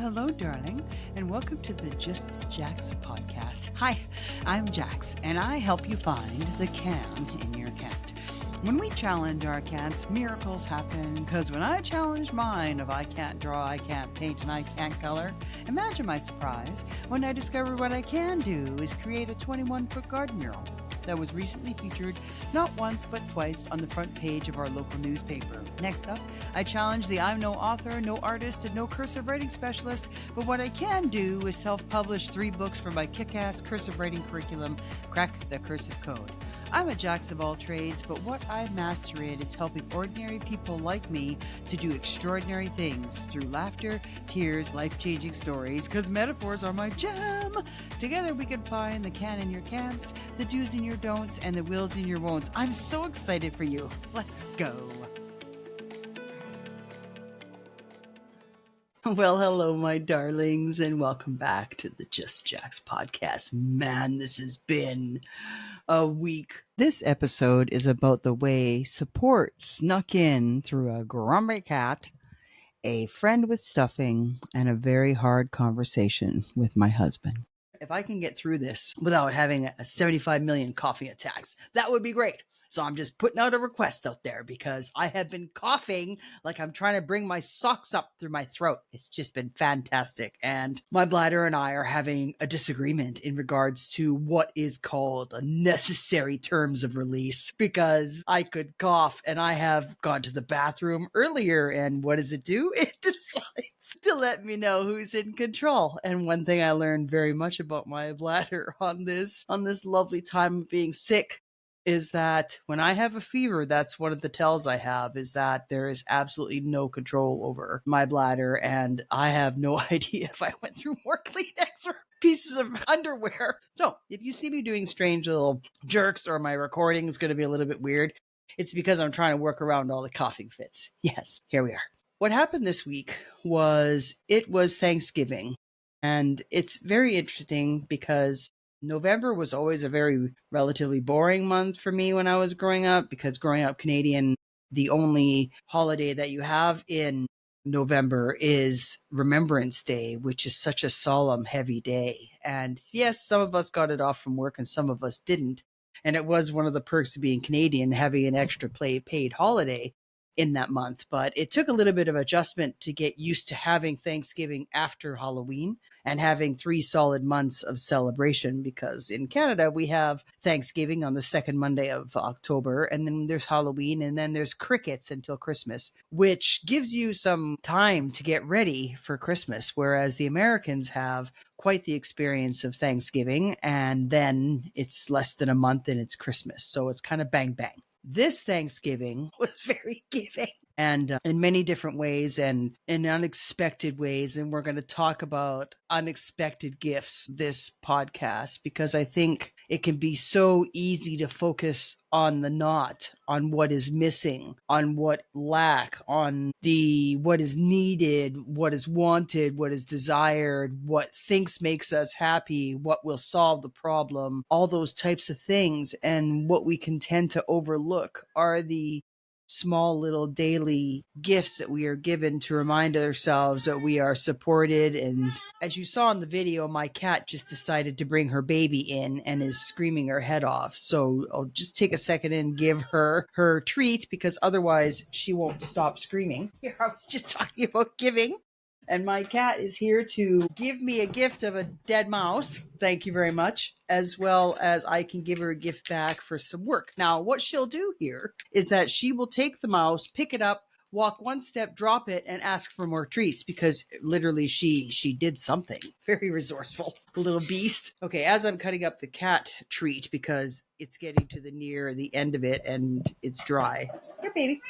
hello, darling, and welcome to the Just Jax podcast. Hi, I'm Jax, and I help you find the can in your cat. When we challenge our cats, miracles happen, because when I challenge mine of I can't draw, I can't paint, and I can't color, imagine my surprise when I discovered what I can do is create a 21-foot garden mural that was recently featured not once but twice on the front page of our local newspaper. Next up, I challenge the I'm no author, no artist, and no cursive writing specialist, but what I can do is self-publish 3 books for my kick-ass cursive writing curriculum, Crack the Cursive Code. I'm a jack of all trades, but what I master in is helping ordinary people like me to do extraordinary things through laughter, tears, life-changing stories, because metaphors are my jam. Together we can find the can in your can'ts, the do's in your don'ts, and the wills in your won'ts. I'm so excited for you. Let's go. Well, hello, my darlings, and welcome back to the Just Jax podcast. Man, this has been a week. This episode is about the way support snuck in through a grumpy cat, a friend with stuffing, and a very hard conversation with my husband. If I can get through this without having a 75 million coughing attacks, that would be great. So I'm just putting out a request out there because I have been coughing like I'm trying to bring my socks up through my throat. It's just been fantastic. And my bladder and I are having a disagreement in regards to what is called a necessary terms of release, because I could cough and I have gone to the bathroom earlier. And what does it do? It decides to let me know who's in control. And one thing I learned very much about my bladder on this lovely time of being sick is that when I have a fever, that's one of the tells I have, is that there is absolutely no control over my bladder. And I have no idea if I went through more Kleenex or pieces of underwear. So if you see me doing strange little jerks or my recording is going to be a little bit weird, it's because I'm trying to work around all the coughing fits. Yes, here we are. What happened this week was Thanksgiving. And it's very interesting because November was always a very relatively boring month for me when I was growing up, because growing up Canadian, the only holiday that you have in November is Remembrance Day, which is such a solemn, heavy day. And yes, some of us got it off from work and some of us didn't. And it was one of the perks of being Canadian, having an extra paid holiday in that month. But it took a little bit of adjustment to get used to having Thanksgiving after Halloween and having 3 solid months of celebration, because in Canada we have Thanksgiving on the second Monday of October, and then there's Halloween, and then there's crickets until Christmas, which gives you some time to get ready for Christmas, whereas the Americans have quite the experience of Thanksgiving, and then it's less than a month and it's Christmas. So it's kind of bang bang. This Thanksgiving was very giving, and in many different ways and in unexpected ways. And we're going to talk about unexpected gifts this podcast, because I think it can be so easy to focus on the not, on what is missing, on what lack, on what is needed, what is wanted, what is desired, what thinks makes us happy, what will solve the problem, all those types of things. And what we can tend to overlook are the small little daily gifts that we are given to remind ourselves that we are supported. And as you saw in the video, my cat just decided to bring her baby in and is screaming her head off. So I'll just take a second and give her her treat, because otherwise she won't stop screaming. Here, I was just talking about giving. And my cat is here to give me a gift of a dead mouse. Thank you very much. As well as I can give her a gift back for some work. Now, what she'll do here is that she will take the mouse, pick it up, walk one step, drop it, and ask for more treats, because literally she did something. Very resourceful little beast. Okay, as I'm cutting up the cat treat, because it's getting to the end of it and it's dry. Here, baby.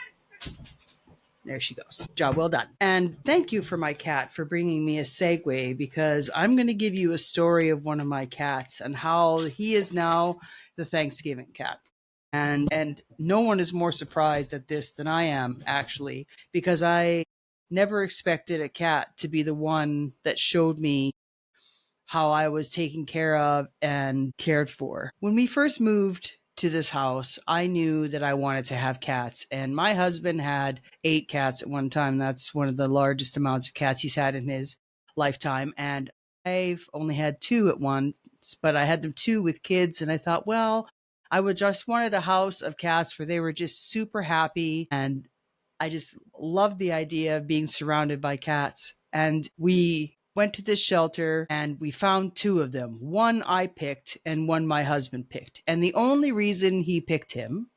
There she goes. Job well done. And thank you for my cat for bringing me a segue, because I'm going to give you a story of one of my cats and how he is now the Thanksgiving cat. And no one is more surprised at this than I am, actually, because I never expected a cat to be the one that showed me how I was taken care of and cared for. When we first moved to this house, I knew that I wanted to have cats, and my husband had 8 cats at one time. That's one of the largest amounts of cats he's had in his lifetime. And I've only had two at once, but I had them two with kids. And I thought, well, I would just wanted a house of cats where they were just super happy. And I just loved the idea of being surrounded by cats. And we went to this shelter and we found two of them. One I picked and one my husband picked. And the only reason he picked him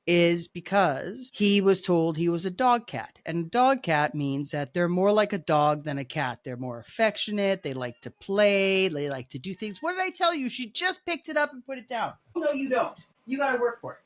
is because he was told he was a dog cat. And a dog cat means that they're more like a dog than a cat. They're more affectionate. They like to play. They like to do things. What did I tell you? She just picked it up and put it down. No, you don't. You got to work for it.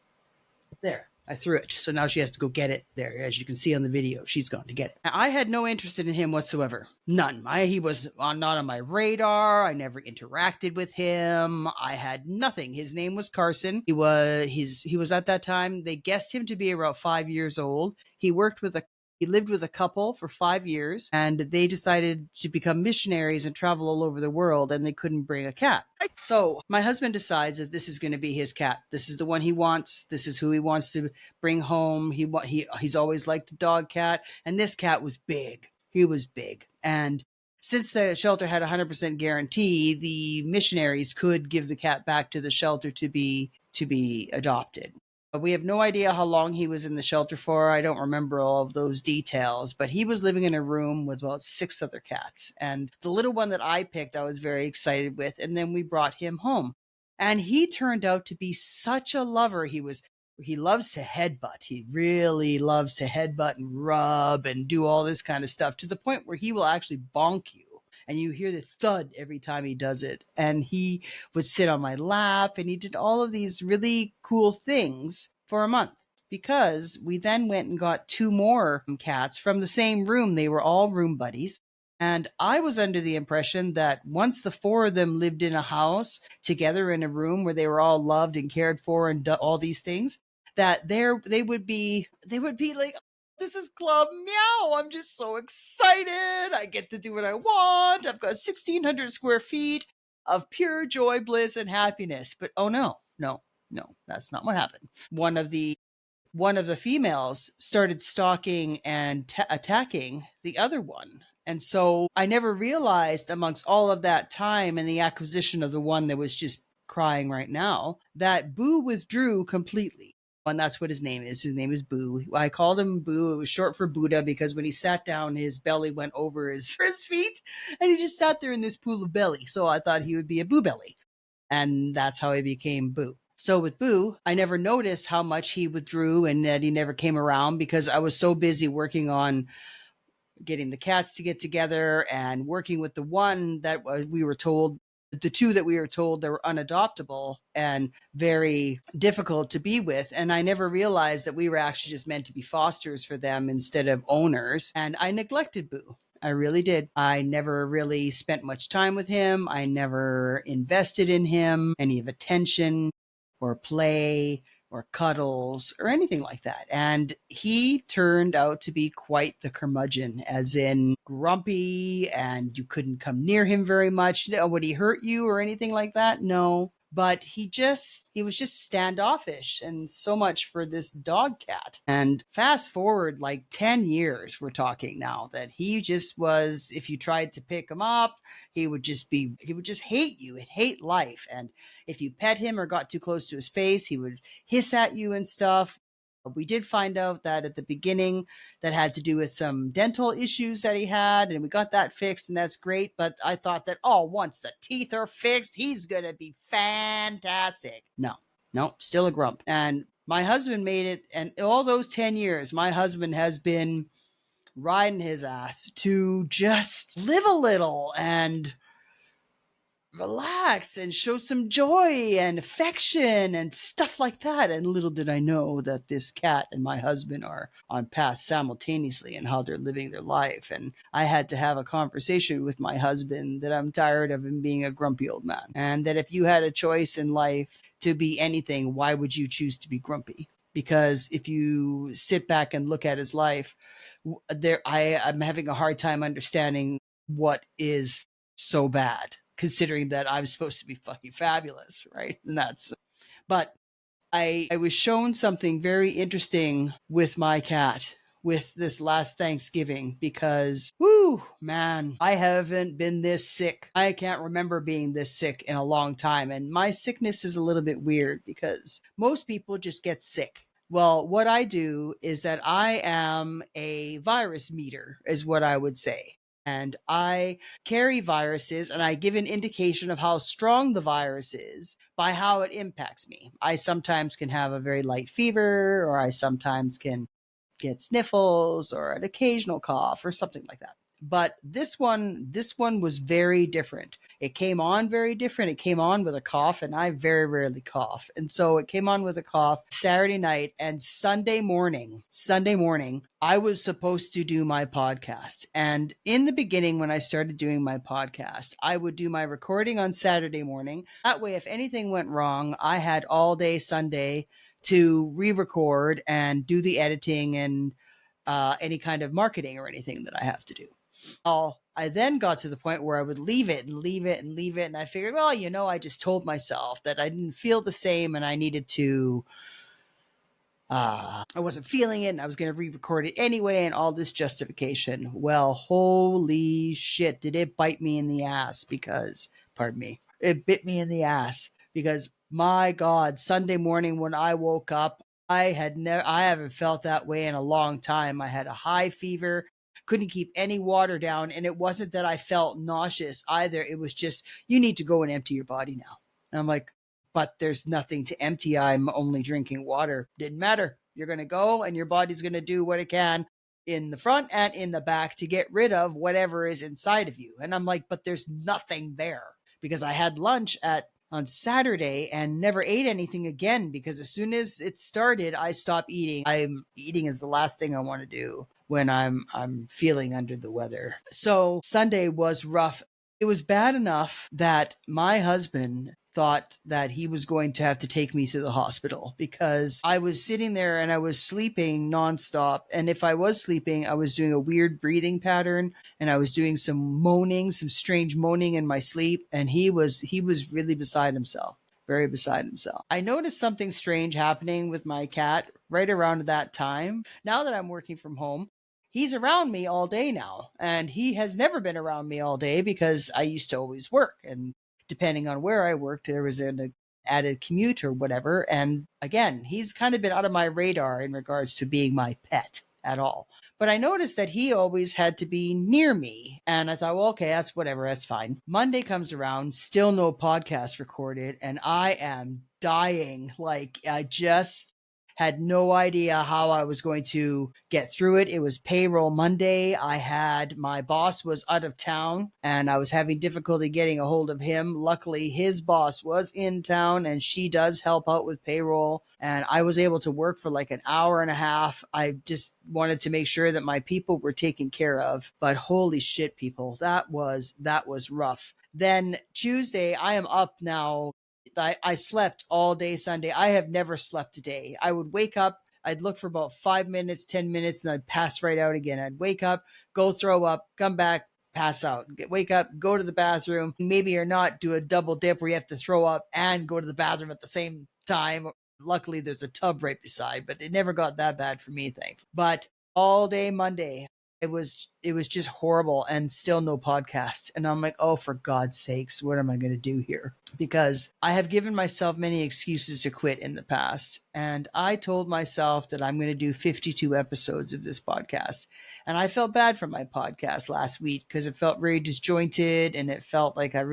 There. I threw it. So now she has to go get it there. As you can see on the video, she's going to get it. I had no interest in him whatsoever. None. He was not on my radar. I never interacted with him. I had nothing. His name was Carson. He was at that time, they guessed him to be about 5 years old. He lived with a couple for 5 years, and they decided to become missionaries and travel all over the world, and they couldn't bring a cat. So my husband decides that this is going to be his cat. This is the one he wants. This is who he wants to bring home. He's always liked the dog cat, and this cat was big. He was big. And since the shelter had 100% guarantee, the missionaries could give the cat back to the shelter to be adopted. We have no idea how long he was in the shelter for. I don't remember all of those details, but he was living in a room with about 6 other cats. And the little one that I picked, I was very excited with. And then we brought him home. And he turned out to be such a lover. He loves to headbutt. He really loves to headbutt and rub and do all this kind of stuff, to the point where he will actually bonk you. And you hear the thud every time he does it. And he would sit on my lap, and he did all of these really cool things for a month, because we then went and got 2 more cats from the same room. They were all room buddies. And I was under the impression that once the 4 of them lived in a house together in a room where they were all loved and cared for and all these things, that they would be like, this is Club Meow. I'm just so excited. I get to do what I want. I've got 1,600 square feet of pure joy, bliss, and happiness. But oh no, that's not what happened. One of the females started stalking and attacking the other one. And so I never realized, amongst all of that time and the acquisition of the one that was just crying right now, that Boo withdrew completely. And that's what his name is. His name is Boo. I called him Boo. It was short for Buddha, because when he sat down, his belly went over his feet, and he just sat there in this pool of belly. So I thought he would be a Boo belly. And that's how he became Boo. So with Boo, I never noticed how much he withdrew and that he never came around, because I was so busy working on getting the cats to get together and working with the one that we were told, the 2 that we were told they were unadoptable and very difficult to be with. And I never realized that we were actually just meant to be fosters for them instead of owners. And I neglected Boo. I really did. I never really spent much time with him. I never invested in him, any of attention or play or cuddles or anything like that. And he turned out to be quite the curmudgeon, as in grumpy, and you couldn't come near him very much. Would he hurt you or anything like that? No. But he was just standoffish, and so much for this dog cat. And fast forward like 10 years, we're talking now, that he just was, if you tried to pick him up, he would just hate you. He'd hate life. And if you pet him or got too close to his face, he would hiss at you and stuff. We did find out that at the beginning that had to do with some dental issues that he had, and we got that fixed, and that's great. But I thought that, once the teeth are fixed, he's going to be fantastic. No, still a grump. And my husband made it, and all those 10 years, my husband has been riding his ass to just live a little and relax and show some joy and affection and stuff like that. And little did I know that this cat and my husband are on paths simultaneously and how they're living their life. And I had to have a conversation with my husband that I'm tired of him being a grumpy old man, and that if you had a choice in life to be anything, why would you choose to be grumpy? Because if you sit back and look at his life, I'm having a hard time understanding what is so bad, considering that I'm supposed to be fucking fabulous, right? But I was shown something very interesting with my cat with this last Thanksgiving because, whoo, man, I haven't been this sick. I can't remember being this sick in a long time. And my sickness is a little bit weird because most people just get sick. Well, what I do is that I am a virus meter, is what I would say. And I carry viruses and I give an indication of how strong the virus is by how it impacts me. I sometimes can have a very light fever, or I sometimes can get sniffles or an occasional cough or something like that. But this one was very different. It came on very different. It came on with a cough, and I very rarely cough. And so it came on with a cough Saturday night, and Sunday morning, I was supposed to do my podcast. And in the beginning, when I started doing my podcast, I would do my recording on Saturday morning. That way, if anything went wrong, I had all day Sunday to re-record and do the editing and any kind of marketing or anything that I have to do. I then got to the point where I would leave it and leave it and leave it. And I figured, well, I just told myself that I didn't feel the same and I needed to, I wasn't feeling it and I was going to re-record it anyway, and all this justification. Well, holy shit, did it bite me in the ass because, pardon me, it bit me in the ass because my God, Sunday morning when I woke up, I haven't felt that way in a long time. I had a high fever, couldn't keep any water down. And it wasn't that I felt nauseous either. It was just, you need to go and empty your body now. And I'm like, but there's nothing to empty. I'm only drinking water. Didn't matter. You're going to go and your body's going to do what it can in the front and in the back to get rid of whatever is inside of you. And I'm like, but there's nothing there because I had lunch on Saturday and never ate anything again because as soon as it started, I stopped eating. Eating is the last thing I want to do when I'm feeling under the weather. So Sunday was rough. It was bad enough that my husband thought that he was going to have to take me to the hospital because I was sitting there and I was sleeping nonstop. And if I was sleeping, I was doing a weird breathing pattern and I was doing some strange moaning in my sleep. And he was really beside himself, very beside himself. I noticed something strange happening with my cat right around that time. Now that I'm working from home, he's around me all day now, and he has never been around me all day because I used to always work. And depending on where I worked, there was an added commute or whatever. And again, he's kind of been out of my radar in regards to being my pet at all. But I noticed that he always had to be near me. And I thought, well, okay, that's whatever. That's fine. Monday comes around, still no podcast recorded. And I am dying. Like, I just had no idea how I was going to get through it. It was payroll Monday. My boss was out of town and I was having difficulty getting a hold of him. Luckily, his boss was in town and she does help out with payroll. And I was able to work for like an hour and a half. I just wanted to make sure that my people were taken care of. But holy shit, people, that was rough. Then Tuesday, I am up now. I slept all day Sunday. I have never slept a day. I would wake up, I'd look for about 5 minutes, 10 minutes, and I'd pass right out again. I'd wake up, go throw up, come back, pass out. Wake up, go to the bathroom, maybe or not do a double dip where you have to throw up and go to the bathroom at the same time. Luckily, there's a tub right beside, but it never got that bad for me, thankfully. But all day Monday, it was just horrible, and still no podcast. And I'm like, oh, for God's sakes, what am I going to do here? Because I have given myself many excuses to quit in the past. And I told myself that I'm going to do 52 episodes of this podcast. And I felt bad for my podcast last week because it felt very disjointed and it felt like I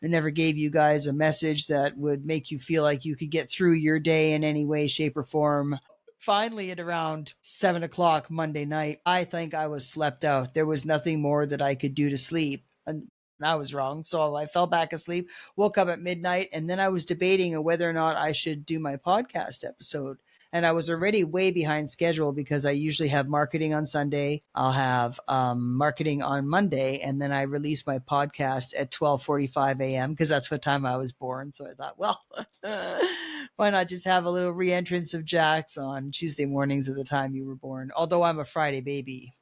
never gave you guys a message that would make you feel like you could get through your day in any way, shape, or form. Finally, at around 7 o'clock Monday night, I think I was slept out. There was nothing more that I could do to sleep. And I was wrong. So I fell back asleep, woke up at midnight, and then I was debating whether or not I should do my podcast episode. And I was already way behind schedule because I usually have marketing on Sunday. I'll have marketing on Monday, and then I release my podcast at 12:45 a.m. because that's what time I was born. So I thought, well, why not just have a little re-entrance of Jax on Tuesday mornings at the time you were born? Although I'm a Friday baby,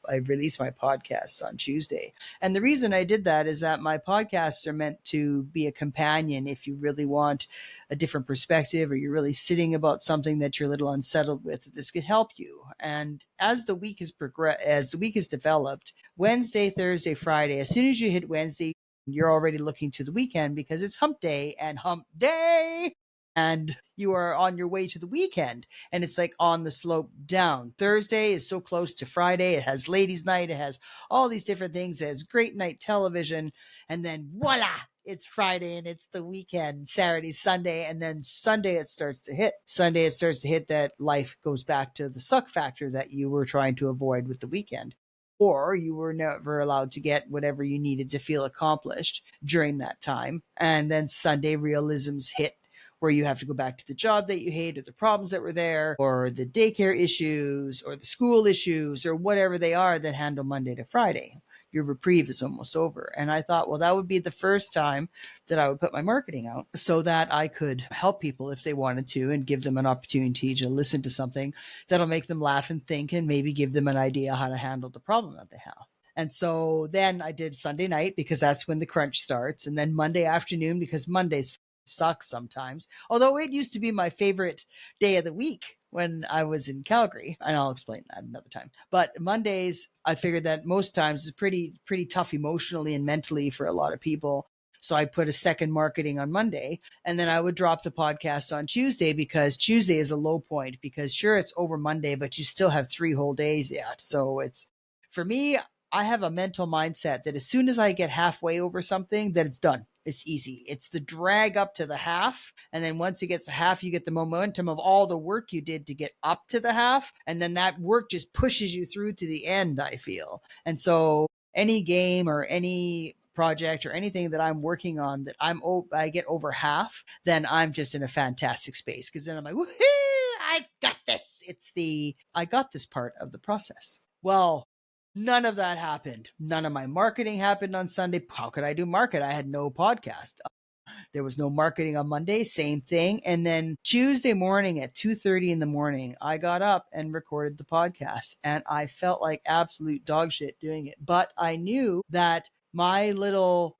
I release my podcasts on Tuesday. And the reason I did that is that my podcasts are meant to be a companion if you really want a different perspective or you're really sitting about something that you're you're a little unsettled with, this could help you. And as the week has progressed, as the week has developed, Wednesday, Thursday, Friday, as soon as you hit Wednesday, you're already looking to the weekend because it's hump day and hump day. And you are on your way to the weekend, and it's like on the slope down. Thursday is so close to Friday. It has ladies' night. It has all these different things. It has great night television. And then voila, it's Friday and it's the weekend, Saturday, Sunday. And then Sunday, it starts to hit. Sunday, it starts to hit that life goes back to the suck factor that you were trying to avoid with the weekend. Or you were never allowed to get whatever you needed to feel accomplished during that time. And then Sunday, realisms hit, where you have to go back to the job that you hate, or the problems that were there, or the daycare issues, or the school issues, or whatever they are that handle Monday to Friday. Your reprieve is almost over. And I thought, well, that would be the first time that I would put my marketing out so that I could help people if they wanted to, and give them an opportunity to listen to something that'll make them laugh and think, and maybe give them an idea how to handle the problem that they have. And so then I did Sunday night because that's when the crunch starts. And then Monday afternoon, because Mondays sucks sometimes. Although it used to be my favorite day of the week when I was in Calgary, and I'll explain that another time. But Mondays, I figured that most times is pretty tough emotionally and mentally for a lot of people. So I put a second marketing on Monday, and then I would drop the podcast on Tuesday, because Tuesday is a low point, because sure, it's over Monday, but you still have 3 whole days yet. So it's, for me, I have a mental mindset that as soon as I get halfway over something, that it's done. It's easy. It's the drag up to the half. And then once it gets a half, you get the momentum of all the work you did to get up to the half. And then that work just pushes you through to the end, I feel. And so any game or any project or anything that I'm working on that I get over half, then I'm just in a fantastic space, because then I'm like, woohoo, I've got this. It's the I got this part of the process. Well, none of that happened. None of my marketing happened on Sunday. How could I do market? I had no podcast. There was no marketing on Monday, same thing. And then Tuesday morning at 2:30 in the morning, I got up and recorded the podcast, and I felt like absolute dog shit doing it. But I knew that my little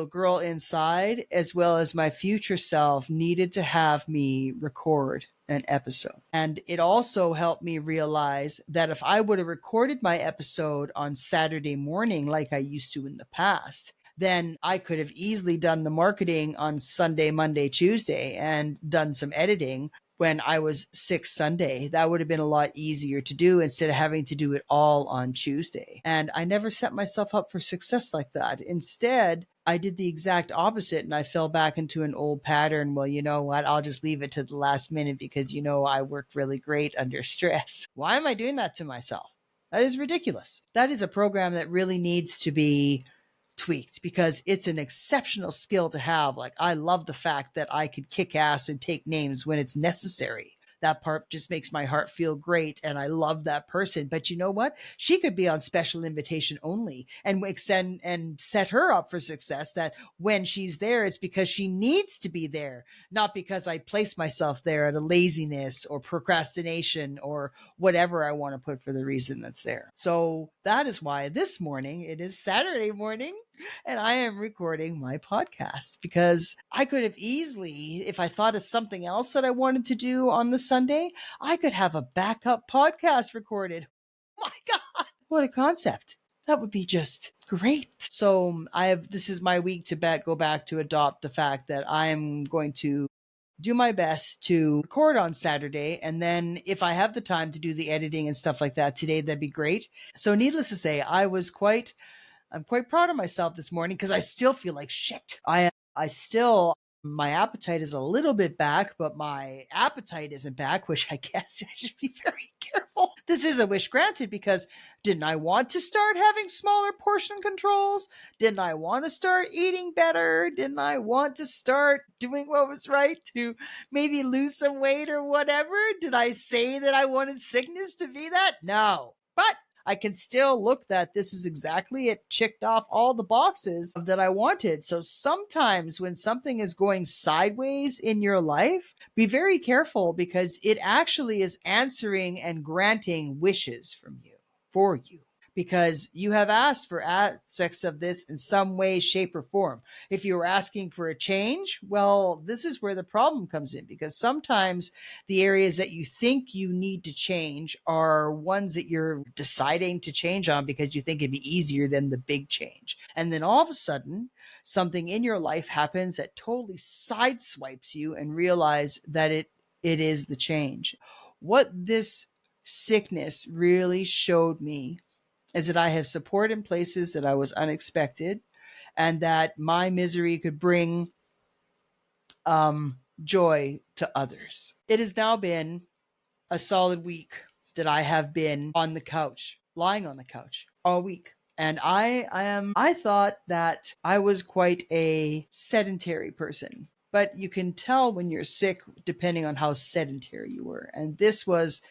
girl inside, as well as my future self, needed to have me record an episode. And it also helped me realize that if I would have recorded my episode on Saturday morning like I used to in the past, then I could have easily done the marketing on Sunday, Monday, Tuesday, and done some editing when I was sick Sunday. That would have been a lot easier to do instead of having to do it all on Tuesday. And I never set myself up for success like that. Instead, I did the exact opposite, and I fell back into an old pattern. Well, you know what? I'll just leave it to the last minute because, I work really great under stress. Why am I doing that to myself? That is ridiculous. That is a program that really needs to be tweaked, because it's an exceptional skill to have. Like, I love the fact that I could kick ass and take names when it's necessary. That part just makes my heart feel great, and I love that person. But you know what? She could be on special invitation only, and extend and set her up for success, that when she's there, it's because she needs to be there, not because I place myself there out of laziness or procrastination or whatever I want to put for the reason that's there. So that is why this morning, it is Saturday morning, and I am recording my podcast, because I could have easily, if I thought of something else that I wanted to do on the Sunday, I could have a backup podcast recorded. Oh my God, what a concept. That would be just great. So this is my week to go back to adopt the fact that I'm going to do my best to record on Saturday. And then if I have the time to do the editing and stuff like that today, that'd be great. So needless to say, I'm quite proud of myself this morning, because I still feel like shit. My appetite is a little bit back, but my appetite isn't back, which I guess I should be very careful. This is a wish granted, because didn't I want to start having smaller portion controls? Didn't I want to start eating better? Didn't I want to start doing what was right to maybe lose some weight or whatever? Did I say that I wanted sickness to be that? No. But I can still look that this is exactly it, checked off all the boxes that I wanted. So sometimes when something is going sideways in your life, be very careful, because it actually is answering and granting wishes from you, for you. because you have asked for aspects of this in some way, shape, or form. If you were asking for a change, well, this is where the problem comes in, because sometimes the areas that you think you need to change are ones that you're deciding to change on because you think it'd be easier than the big change. And then all of a sudden, something in your life happens that totally sideswipes you and realize that it is the change. What this sickness really showed me is that I have support in places that I was unexpected, and that my misery could bring joy to others. It has now been a solid week that I have been on the couch, lying on the couch all week. And I thought that I was quite a sedentary person, but you can tell when you're sick depending on how sedentary you were. And this was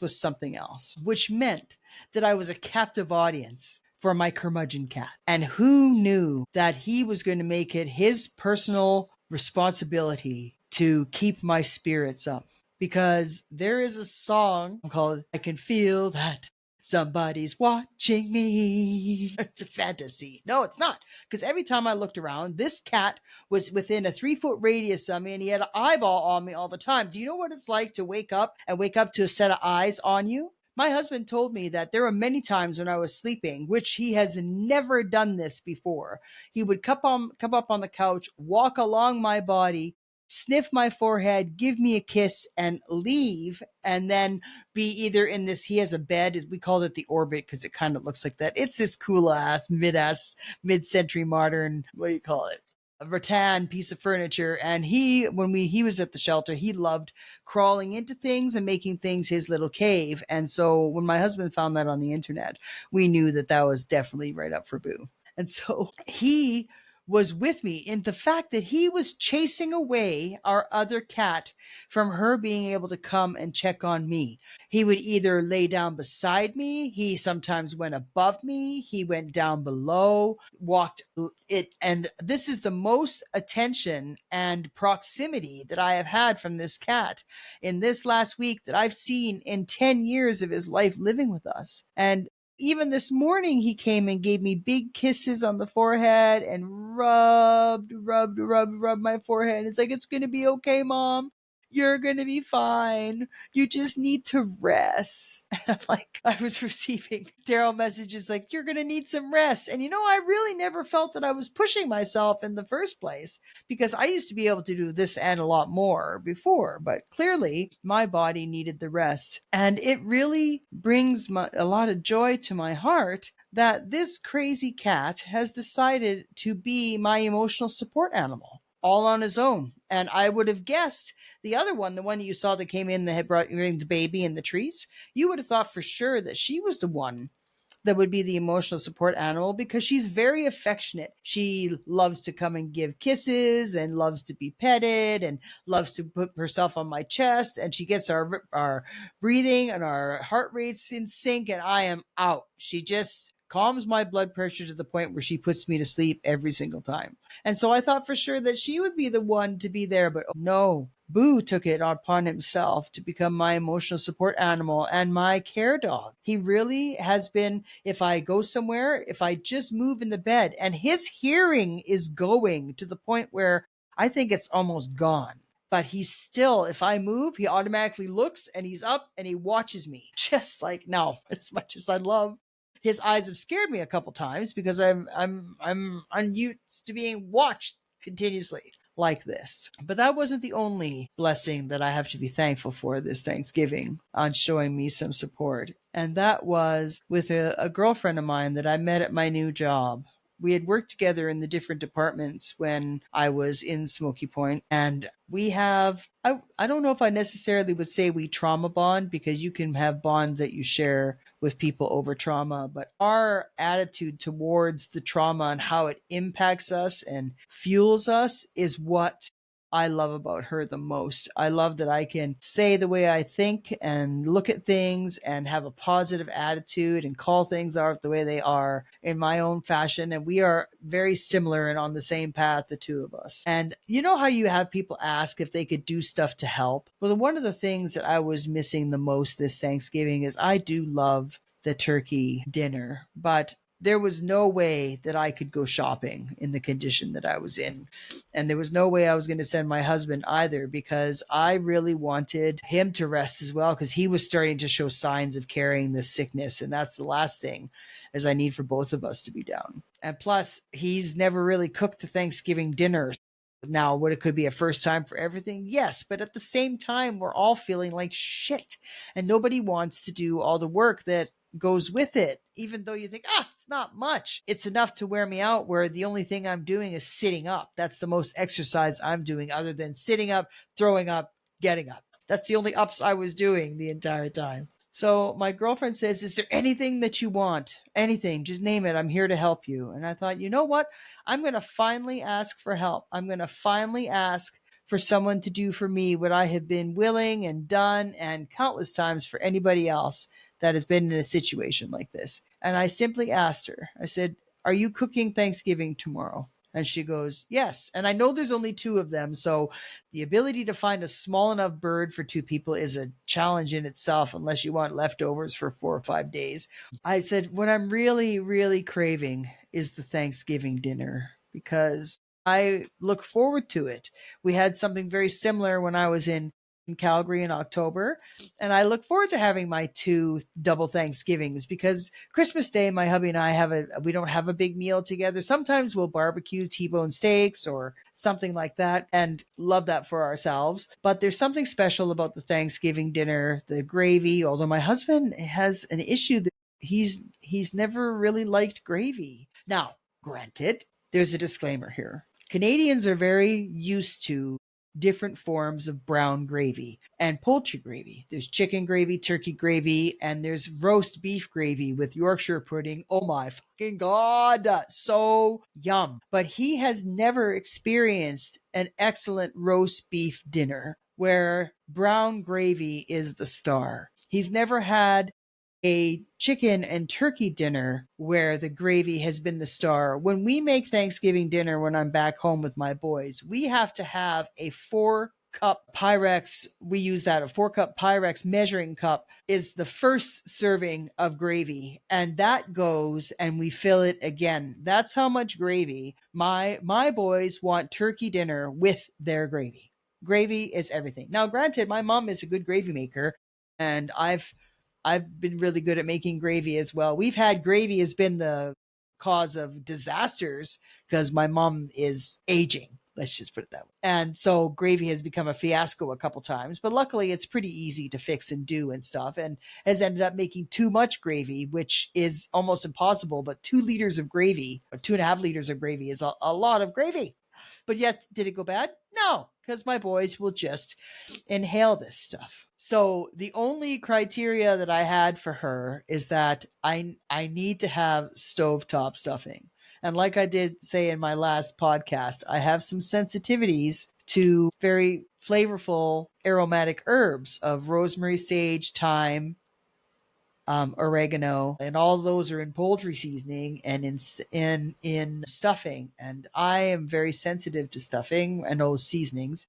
something else, which meant that I was a captive audience for my curmudgeon cat. And who knew that he was going to make it his personal responsibility to keep my spirits up? Because there is a song called I Can Feel That Somebody's Watching Me. It's a fantasy. No, it's not. Because every time I looked around, this cat was within a 3-foot radius of me, and he had an eyeball on me all the time. Do you know what it's like to wake up to a set of eyes on you? My husband told me that there were many times when I was sleeping, which he has never done this before. He would come up on the couch, walk along my body, sniff my forehead, give me a kiss, and leave, and then be either in this, he has a bed, we called it the Orbit because it kind of looks like that. It's this cool ass, mid-century modern, what do you call it? A rattan piece of furniture. And when he was at the shelter, he loved crawling into things and making things his little cave. And so when my husband found that on the internet, we knew that that was definitely right up for Boo. And so he was with me in the fact that he was chasing away our other cat from her being able to come and check on me. He would either lay down beside me, he sometimes went above me, he went down below, walked it. And this is the most attention and proximity that I have had from this cat in this last week that I've seen in 10 years of his life living with us. And even this morning, he came and gave me big kisses on the forehead and rubbed my forehead. It's like, it's going to be okay, Mom. You're going to be fine. You just need to rest. And I'm like, I was receiving Daryl messages like, you're going to need some rest. And I really never felt that I was pushing myself in the first place, because I used to be able to do this and a lot more before, but clearly my body needed the rest. And it really brings a lot of joy to my heart that this crazy cat has decided to be my emotional support animal all on his own. And I would have guessed the other one, the one that you saw that came in that had brought the baby and the treats, you would have thought for sure that she was the one that would be the emotional support animal, because she's very affectionate. She loves to come and give kisses and loves to be petted and loves to put herself on my chest, and she gets our breathing and our heart rates in sync, and I am out. She just calms my blood pressure to the point where she puts me to sleep every single time. And so I thought for sure that she would be the one to be there, but no. Boo took it upon himself to become my emotional support animal and my care dog. He really has been, if I go somewhere, if I just move in the bed, and his hearing is going to the point where I think it's almost gone. But he's still, if I move, he automatically looks and he's up and he watches me. Just like now, as much as I love his eyes have scared me a couple times, because I'm unused to being watched continuously like this. But that wasn't the only blessing that I have to be thankful for this Thanksgiving on showing me some support. And that was with a girlfriend of mine that I met at my new job. We had worked together in the different departments when I was in Smoky Point, and we have, I don't know if I necessarily would say we trauma bond, because you can have bond that you share with people over trauma, but our attitude towards the trauma and how it impacts us and fuels us is what I love about her the most. I love that I can say the way I think and look at things and have a positive attitude and call things out the way they are in my own fashion. And we are very similar and on the same path, the two of us. And you know how you have people ask if they could do stuff to help? Well, one of the things that I was missing the most this Thanksgiving is I do love the turkey dinner, but there was no way that I could go shopping in the condition that I was in. And there was no way I was going to send my husband either, because I really wanted him to rest as well, because he was starting to show signs of carrying this sickness. And that's the last thing is I need for both of us to be down. And plus, he's never really cooked the Thanksgiving dinner. Now, what it could be a first time for everything? Yes, but at the same time, we're all feeling like shit, and nobody wants to do all the work that goes with it, even though you think, it's not much. It's enough to wear me out, where the only thing I'm doing is sitting up. That's the most exercise I'm doing, other than sitting up, throwing up, getting up. That's the only ups I was doing the entire time. So my girlfriend says, is there anything that you want? Anything, just name it. I'm here to help you. And I thought, you know what? I'm going to finally ask for help. I'm going to finally ask for someone to do for me what I have been willing and done and countless times for anybody else that has been in a situation like this. And I simply asked her, I said, are you cooking Thanksgiving tomorrow? And she goes, yes. And I know there's only two of them. So the ability to find a small enough bird for two people is a challenge in itself, unless you want leftovers for 4 or 5 days. I said, what I'm really, really craving is the Thanksgiving dinner, because I look forward to it. We had something very similar when I was in Calgary in October, and I look forward to having my 2 double Thanksgivings, because Christmas Day, my hubby and I we don't have a big meal together. Sometimes we'll barbecue T-bone steaks or something like that, and love that for ourselves. But there's something special about the Thanksgiving dinner, the gravy, although my husband has an issue that he's never really liked gravy. Now, granted, there's a disclaimer here. Canadians are very used to different forms of brown gravy and poultry gravy. There's chicken gravy, turkey gravy, and there's roast beef gravy with Yorkshire pudding. Oh my fucking God. So yum. But he has never experienced an excellent roast beef dinner where brown gravy is the star. He's never had a chicken and turkey dinner where the gravy has been the star. When we make Thanksgiving dinner, when I'm back home with my boys, we have to have a 4-cup Pyrex. We use that. A 4-cup Pyrex measuring cup is the first serving of gravy. And that goes and we fill it again. That's how much gravy my boys want turkey dinner with their gravy. Gravy is everything. Now, granted, my mom is a good gravy maker, and I've been really good at making gravy as well. We've had gravy has been the cause of disasters because my mom is aging. Let's just put it that way. And so gravy has become a fiasco a couple times, but luckily it's pretty easy to fix and do and stuff, and has ended up making too much gravy, which is almost impossible. But 2 liters of gravy, or 2.5 liters of gravy, is a lot of gravy. But yet, did it go bad? No, because my boys will just inhale this stuff. So the only criteria that I had for her is that I need to have stovetop stuffing. And like I did say in my last podcast, I have some sensitivities to very flavorful aromatic herbs of rosemary, sage, thyme, oregano, and all those are in poultry seasoning and in stuffing. And I am very sensitive to stuffing and those seasonings.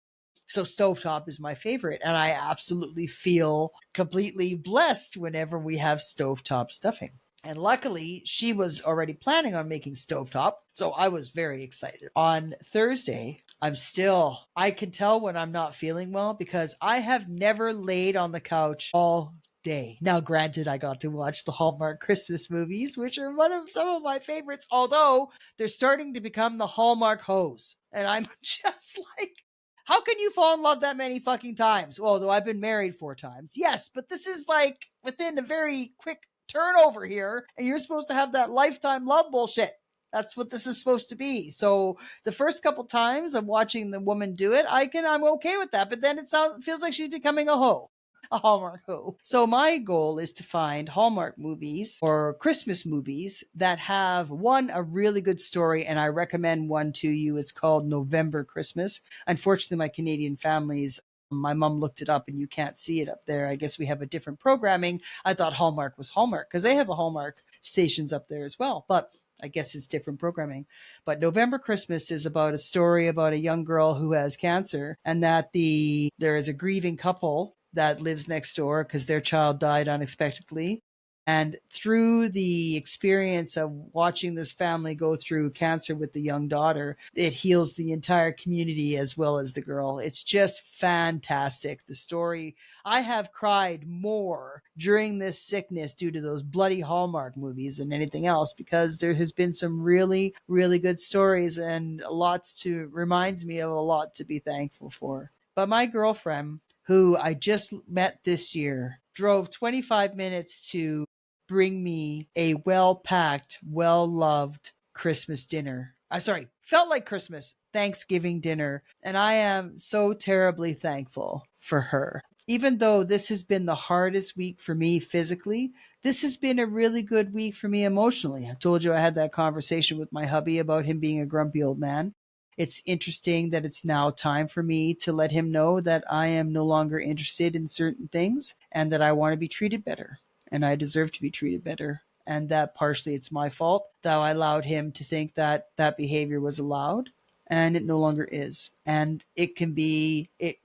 So stovetop is my favorite, and I absolutely feel completely blessed whenever we have stovetop stuffing. And luckily, she was already planning on making stovetop, so I was very excited. On Thursday, I can tell when I'm not feeling well, because I have never laid on the couch all day. Now, granted, I got to watch the Hallmark Christmas movies, which are some of my favorites, although they're starting to become the Hallmark hoes. And I'm just like, how can you fall in love that many fucking times? Well, though I've been married 4 times. Yes, but this is like within a very quick turnover here, and you're supposed to have that lifetime love bullshit. That's what this is supposed to be. So the first couple times of watching the woman do it, I'm okay with that. But then it feels like she's becoming a hoe. A Hallmark hoe. So my goal is to find Hallmark movies or Christmas movies that have, one, a really good story, and I recommend one to you. It's called November Christmas. Unfortunately, my Canadian families, my mom looked it up and you can't see it up there. I guess we have a different programming. I thought Hallmark was Hallmark because they have a Hallmark stations up there as well. But I guess it's different programming. But November Christmas is about a story about a young girl who has cancer, and that there is a grieving couple that lives next door because their child died unexpectedly. And through the experience of watching this family go through cancer with the young daughter, it heals the entire community as well as the girl. It's just fantastic. The story, I have cried more during this sickness due to those bloody Hallmark movies than anything else, because there has been some really, really good stories and lots to reminds me of a lot to be thankful for. But my girlfriend, who I just met this year, drove 25 minutes to bring me a well packed, well loved Christmas dinner. I sorry, felt like Christmas, Thanksgiving dinner. And I am so terribly thankful for her. Even though this has been the hardest week for me physically, this has been a really good week for me emotionally. I told you I had that conversation with my hubby about him being a grumpy old man. It's interesting that it's now time for me to let him know that I am no longer interested in certain things and that I want to be treated better and I deserve to be treated better. And that partially it's my fault that I allowed him to think that that behavior was allowed, and it no longer is. And it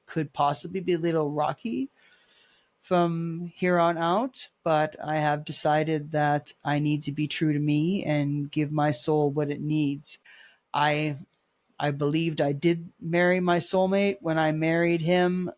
could possibly be a little rocky from here on out, but I have decided that I need to be true to me and give my soul what it needs. I I believed I did marry my soulmate when I married him,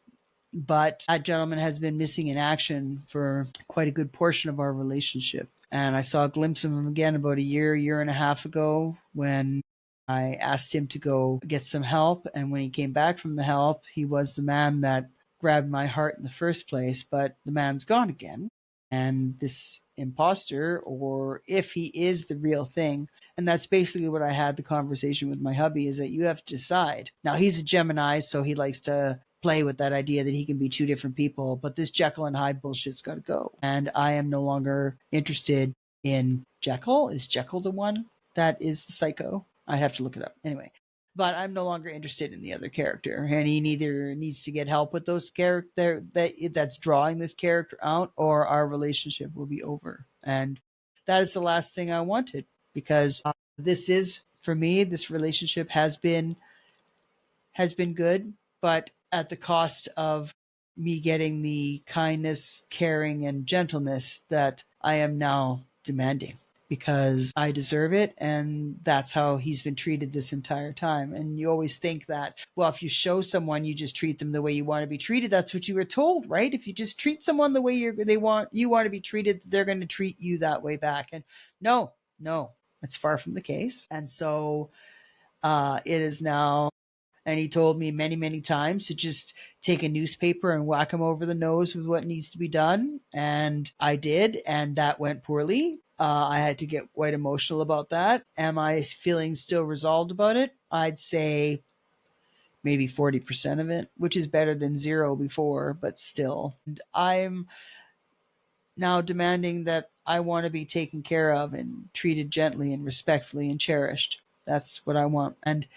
but that gentleman has been missing in action for quite a good portion of our relationship. And I saw a glimpse of him again about a year and a half ago when I asked him to go get some help. And when he came back from the help, he was the man that grabbed my heart in the first place, but the man's gone again. And this imposter, or if he is the real thing, and that's basically what I had the conversation with my hubby, is that you have to decide. Now, he's a Gemini, so he likes to play with that idea that he can be two different people, but this Jekyll and Hyde bullshit's got to go. And I am no longer interested in Jekyll. Is Jekyll the one that is the psycho? I have to look it up. Anyway, but I'm no longer interested in the other character, and he neither needs to get help with those character that's drawing this character out, or our relationship will be over. And that is the last thing I wanted, because this is, for me, this relationship has been good, but at the cost of me getting the kindness, caring, and gentleness that I am now demanding, because I deserve it. And that's how he's been treated this entire time. And you always think that, well, if you show someone you just treat them the way you want to be treated, that's what you were told, right? If you just treat someone the way you want to be treated, they're going to treat you that way back. And no, it's far from the case. And so it is now, and he told me many, many times to just take a newspaper and whack him over the nose with what needs to be done. And I did, and that went poorly. I had to get quite emotional about that. Am I feeling still resolved about it? I'd say maybe 40% of it, which is better than zero before, but still. And I'm now demanding that I want to be taken care of and treated gently and respectfully and cherished. That's what I want. And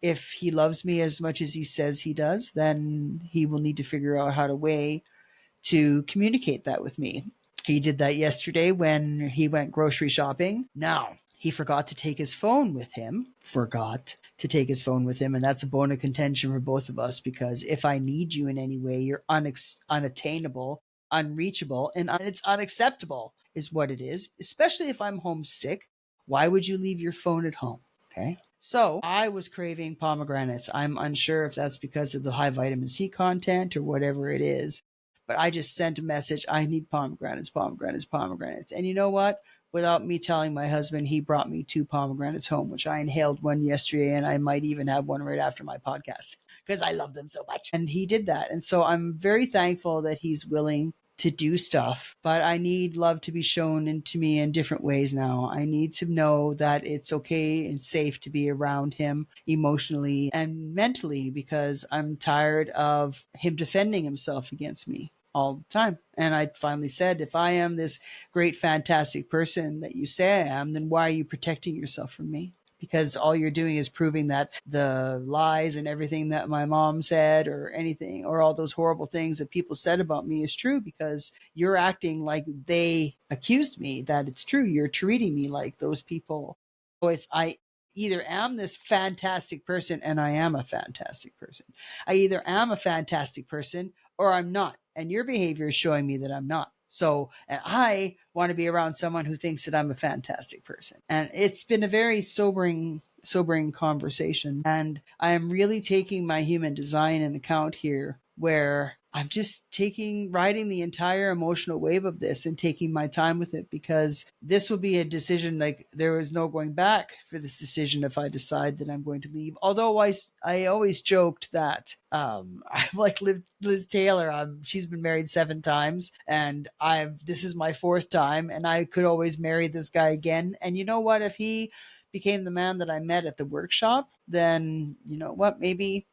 if he loves me as much as he says he does, then he will need to figure out how to communicate that with me. He did that yesterday when he went grocery shopping. Now, he forgot to take his phone with him. And that's a bone of contention for both of us, because if I need you in any way, you're unattainable, unreachable, and it's unacceptable, is what it is, especially if I'm homesick. Why would you leave your phone at home? Okay. So I was craving pomegranates. I'm unsure if that's because of the high vitamin C content or whatever it is, but I just sent a message. I need pomegranates. And you know what? Without me telling my husband, he brought me 2 pomegranates home, which I inhaled one yesterday, and I might even have one right after my podcast because I love them so much. And he did that. And so I'm very thankful that he's willing to do stuff, but I need love to be shown into me in different ways now. I need to know that it's okay and safe to be around him emotionally and mentally, because I'm tired of him defending himself against me all the time. And I finally said, if I am this great, fantastic person that you say I am, then why are you protecting yourself from me? Because all you're doing is proving that the lies and everything that my mom said or anything, or all those horrible things that people said about me, is true, because you're acting like they accused me that it's true. You're treating me like those people. So I either am this fantastic person, and I am a fantastic person. I either am a fantastic person or I'm not. And your behavior is showing me that I'm not. So, and I want to be around someone who thinks that I'm a fantastic person. And it's been a very sobering conversation. And I am really taking my human design in account here, where I'm just riding the entire emotional wave of this and taking my time with it, because this will be a decision. Like, there is no going back for this decision if I decide that I'm going to leave. Although I always joked that I'm like Liz Taylor. She's been married 7 times, and this is my 4th time, and I could always marry this guy again. And you know what? If he became the man that I met at the workshop, then you know what? Maybe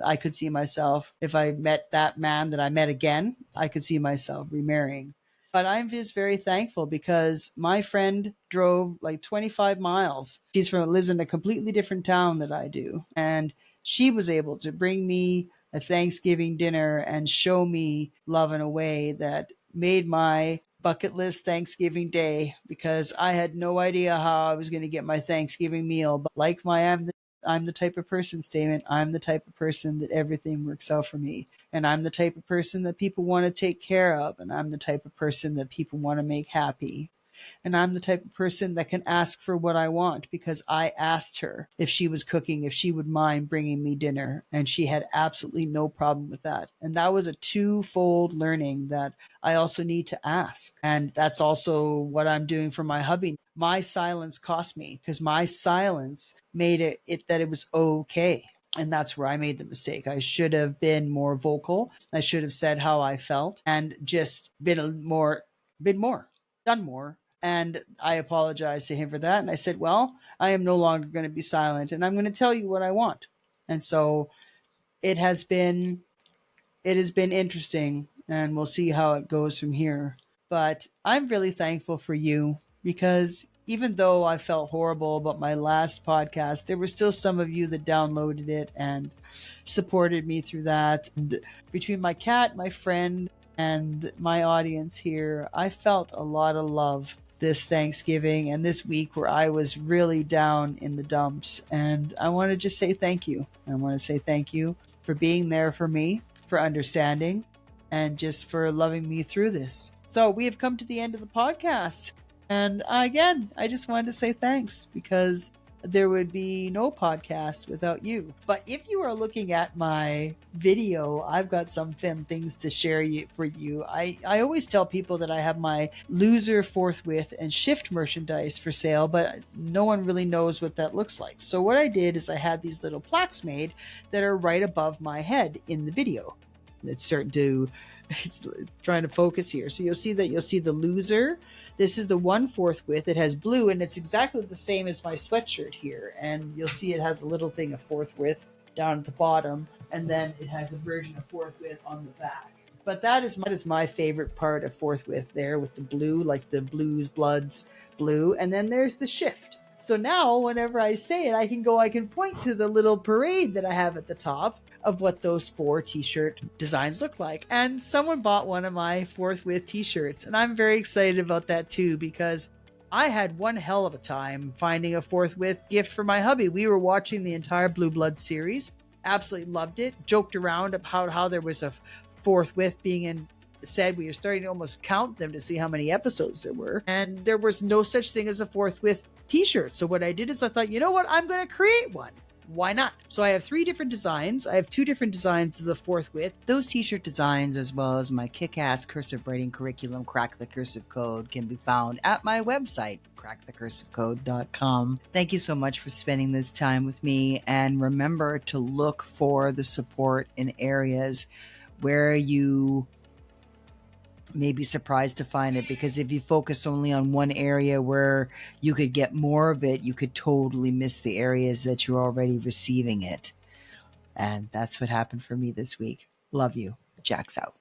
I could see myself, if I met that man that I met again, I could see myself remarrying. But I'm just very thankful because my friend drove like 25 miles. Lives in a completely different town that I do. And she was able to bring me a Thanksgiving dinner and show me love in a way that made my bucket list Thanksgiving day, because I had no idea how I was going to get my Thanksgiving meal. But like I'm the type of person statement. I'm the type of person that everything works out for me. And I'm the type of person that people want to take care of. And I'm the type of person that people want to make happy. And I'm the type of person that can ask for what I want, because I asked her if she was cooking, if she would mind bringing me dinner. And she had absolutely no problem with that. And that was a twofold learning, that I also need to ask. And that's also what I'm doing for my hubby. My silence cost me, because my silence made it that it was okay. And that's where I made the mistake. I should have been more vocal. I should have said how I felt and just been more, done more. And I apologized to him for that. And I said, well, I am no longer going to be silent, and I'm going to tell you what I want. And so it has been interesting, and we'll see how it goes from here. But I'm really thankful for you, because even though I felt horrible about my last podcast, there were still some of you that downloaded it and supported me through that. And between my cat, my friend, and my audience here, I felt a lot of love this Thanksgiving and this week, where I was really down in the dumps. And I want to just say thank you. I want to say thank you for being there for me, for understanding, and just for loving me through this. So we have come to the end of the podcast. And again, I just wanted to say thanks, because there would be no podcast without you. But if you are looking at my video, I've got some fun things to share for you. I always tell people that I have my loser, forthwith, and shift merchandise for sale, but no one really knows what that looks like. So what I did is I had these little plaques made that are right above my head in the video. It's trying to focus here. So you'll see the loser. This is the 1/4 width. It has blue, and it's exactly the same as my sweatshirt here. And you'll see it has a little thing of 4th width down at the bottom, and then it has a version of 4th width on the back. But that is my favorite part of 4th width there, with the blue, like the Blues Bloods blue. And then there's the shift. So now whenever I say it, I can point to the little parade that I have at the top of what those 4 t-shirt designs look like. And someone bought one of my 4th width t-shirts, and I'm very excited about that too, because I had one hell of a time finding a 4th width gift for my hubby. We were watching the entire Blue Blood series, absolutely loved it, joked around about how there was a 4th width being said. We were starting to almost count them to see how many episodes there were, and there was no such thing as a 4th width t-shirt. So what I did is I thought, you know what, I'm going to create one. Why not? So I have 3 different designs. I have 2 different designs of the 4th width. Those t-shirt designs, as well as my kick-ass cursive writing curriculum, Crack the Cursive Code, can be found at my website, crackthecursivecode.com. Thank you so much for spending this time with me, and remember to look for the support in areas where you may be surprised to find it, because if you focus only on one area where you could get more of it, you could totally miss the areas that you're already receiving it. And that's what happened for me this week. Love you. Jack's out.